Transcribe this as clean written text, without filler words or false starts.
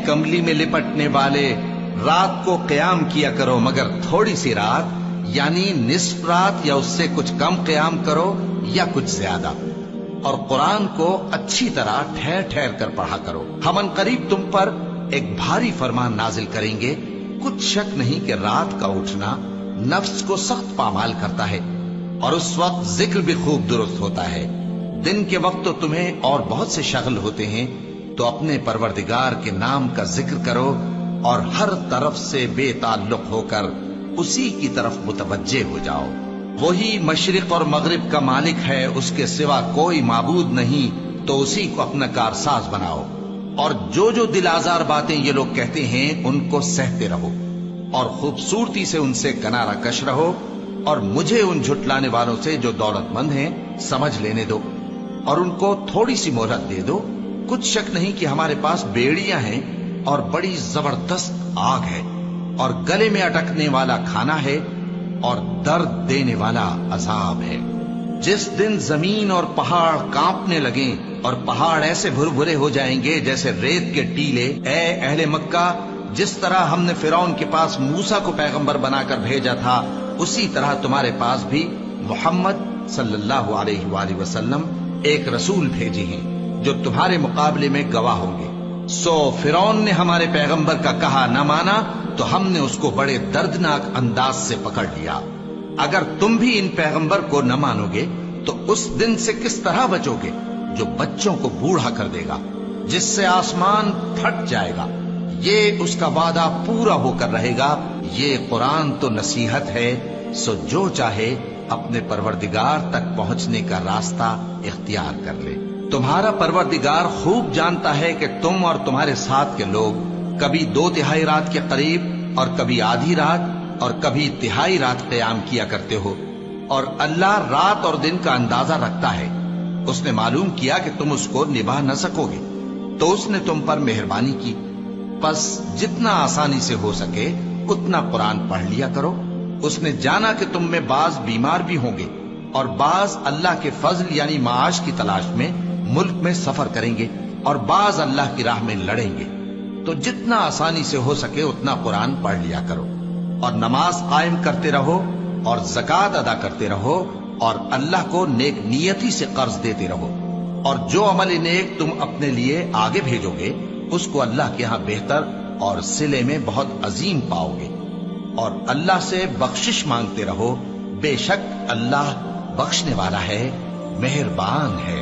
کملی میں لپٹنے والے، رات کو قیام کیا کرو مگر تھوڑی سی رات، یعنی نصف رات یا اس سے کچھ کم قیام کرو یا کچھ زیادہ، اور قرآن کو اچھی طرح ٹھہر ٹھہر کر پڑھا کرو۔ ہم ان قریب تم پر ایک بھاری فرمان نازل کریں گے، کچھ شک نہیں کہ رات کا اٹھنا نفس کو سخت پامال کرتا ہے، اور اس وقت ذکر بھی خوب درست ہوتا ہے۔ دن کے وقت تو تمہیں اور بہت سے شغل ہوتے ہیں، تو اپنے پروردگار کے نام کا ذکر کرو اور ہر طرف سے بے تعلق ہو کر اسی کی طرف متوجہ ہو جاؤ۔ وہی مشرق اور مغرب کا مالک ہے، اس کے سوا کوئی معبود نہیں، تو اسی کو اپنا کارساز بناؤ۔ اور جو دل آزار باتیں یہ لوگ کہتے ہیں ان کو سہتے رہو، اور خوبصورتی سے ان سے کنارہ کش رہو، اور مجھے ان جھٹلانے والوں سے جو دولت مند ہیں سمجھ لینے دو، اور ان کو تھوڑی سی مہلت دے دو۔ کچھ شک نہیں کہ ہمارے پاس بیڑیاں ہیں اور بڑی زبردست آگ ہے، اور گلے میں اٹکنے والا کھانا ہے، اور درد دینے والا عذاب ہے۔ جس دن زمین اور پہاڑ کانپنے لگیں اور پہاڑ ایسے بھربھرے ہو جائیں گے جیسے ریت کے ٹیلے، اے اہل مکہ، جس طرح ہم نے فرعون کے پاس موسیٰ کو پیغمبر بنا کر بھیجا تھا، اسی طرح تمہارے پاس بھی محمد صلی اللہ علیہ وآلہ وسلم ایک رسول بھیجے ہیں جو تمہارے مقابلے میں گواہ ہوں گے۔ سو فرعون نے ہمارے پیغمبر کا کہا نہ مانا تو ہم نے اس کو بڑے دردناک انداز سے پکڑ لیا۔ اگر تم بھی ان پیغمبر کو نہ مانو گے تو اس دن سے کس طرح بچو گے جو بچوں کو بوڑھا کر دے گا، جس سے آسمان پھٹ جائے گا۔ یہ اس کا وعدہ پورا ہو کر رہے گا۔ یہ قرآن تو نصیحت ہے، سو جو چاہے اپنے پروردگار تک پہنچنے کا راستہ اختیار کر لے۔ تمہارا پروردگار خوب جانتا ہے کہ تم اور تمہارے ساتھ کے لوگ کبھی 2/3 رات کے قریب اور کبھی آدھی رات اور کبھی تہائی رات قیام کیا کرتے ہو، اور اللہ رات اور دن کا اندازہ رکھتا ہے۔ اس نے معلوم کیا کہ تم اس کو نبھا نہ سکو گے، تو اس نے تم پر مہربانی کی، پس جتنا آسانی سے ہو سکے اتنا قرآن پڑھ لیا کرو۔ اس نے جانا کہ تم میں بعض بیمار بھی ہوں گے، اور بعض اللہ کے فضل یعنی معاش کی تلاش میں ملک میں سفر کریں گے، اور بعض اللہ کی راہ میں لڑیں گے، تو جتنا آسانی سے ہو سکے اتنا قرآن پڑھ لیا کرو، اور نماز قائم کرتے رہو، اور زکوٰۃ ادا کرتے رہو، اور اللہ کو نیک نیتی سے قرض دیتے رہو، اور جو عمل نیک تم اپنے لیے آگے بھیجو گے اس کو اللہ کے ہاں بہتر اور صلے میں بہت عظیم پاؤ گے، اور اللہ سے بخشش مانگتے رہو، بے شک اللہ بخشنے والا ہے، مہربان ہے۔